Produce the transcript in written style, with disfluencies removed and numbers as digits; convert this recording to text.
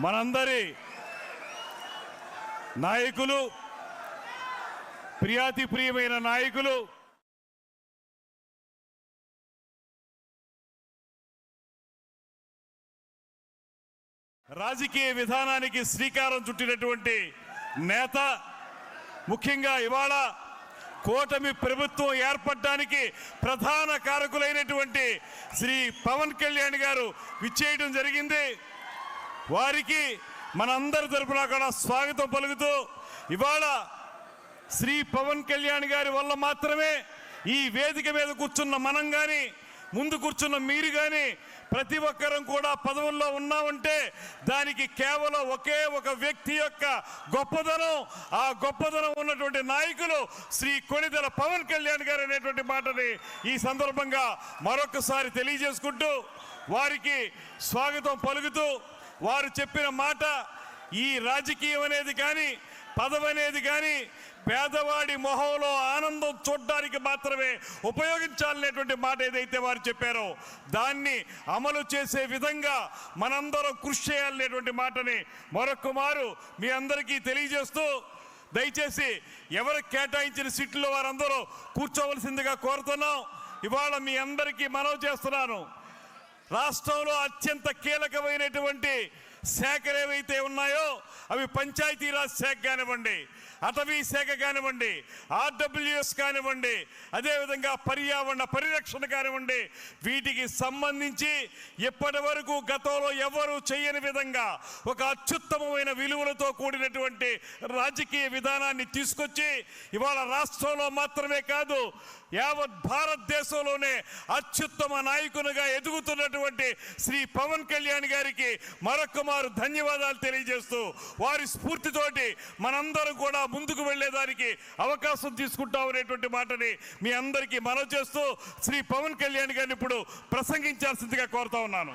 మనందరి నాయకులు, ప్రియాతి ప్రియమైన నాయకులు, రాజకీయ విధానానికి శ్రీకారం చుట్టినటువంటి నేత, ముఖ్యంగా ఇవాళ కూటమి ప్రభుత్వం ఏర్పడడానికి ప్రధాన కారకులైనటువంటి శ్రీ పవన్ కళ్యాణ్ గారు విచ్చేయడం జరిగింది. వారికి మనందరి తరపున కూడా స్వాగతం పలుకుతూ, ఇవాళ శ్రీ పవన్ కళ్యాణ్ గారి వల్ల మాత్రమే ఈ వేదిక మీద కూర్చున్న మనం కానీ, ముందు కూర్చున్న మీరు కానీ ప్రతి ఒక్కరం కూడా పదవుల్లో ఉన్నామంటే దానికి కేవలం ఒకే ఒక వ్యక్తి యొక్క గొప్పదనం, ఆ గొప్పదనం ఉన్నటువంటి నాయకులు శ్రీ కొణిదెల పవన్ కళ్యాణ్ గారు అనేటువంటి మాటని ఈ సందర్భంగా మరొకసారి తెలియజేసుకుంటూ, వారికి స్వాగతం పలుకుతూ, వారు చెప్పిన మాట, ఈ రాజకీయం అనేది కానీ, పదవి అనేది కానీ పేదవాడి మొహంలో ఆనందం చూడడానికి మాత్రమే ఉపయోగించాలనేటువంటి మాట ఏదైతే వారు చెప్పారో దాన్ని అమలు చేసే విధంగా మనందరం కృషి చేయాలనేటువంటి మాటని మరొకమారు మీ అందరికీ తెలియజేస్తూ, దయచేసి ఎవరికి కేటాయించిన సీట్లో వారందరూ కూర్చోవలసిందిగా కోరుతున్నాం. ఇవాళ మీ అందరికీ మనవి చేస్తున్నాను, రాష్ట్రంలో అత్యంత కీలకమైనటువంటి శాఖలు ఏవైతే ఉన్నాయో అవి పంచాయతీరాజ్ శాఖ కానివ్వండి, అటవీ శాఖ కానివ్వండి, ఆర్డబ్ల్యూఎస్ కానివ్వండి, అదేవిధంగా పర్యావరణ పరిరక్షణ కానివ్వండి, వీటికి సంబంధించి ఇప్పటి వరకు గతంలో ఎవరు చేయని విధంగా ఒక అత్యుత్తమమైన విలువలతో కూడినటువంటి రాజకీయ విధానాన్ని తీసుకొచ్చి ఇవాళ రాష్ట్రంలో మాత్రమే కాదు యావత్ భారతదేశంలోనే అత్యుత్తమ నాయకునిగా ఎదుగుతున్నటువంటి శ్రీ పవన్ కళ్యాణ్ గారికి మరొకమారు ధన్యవాదాలు తెలియజేస్తూ, వారి స్ఫూర్తితోటి మనందరం కూడా ముందుకు వెళ్లేదానికి అవకాశం తీసుకుంటాం అనేటువంటి మాటని మీ అందరికీ మనవి చేస్తూ శ్రీ పవన్ కళ్యాణ్ గారిని ఇప్పుడు ప్రసంగించాల్సిందిగా కోరుతా ఉన్నాను.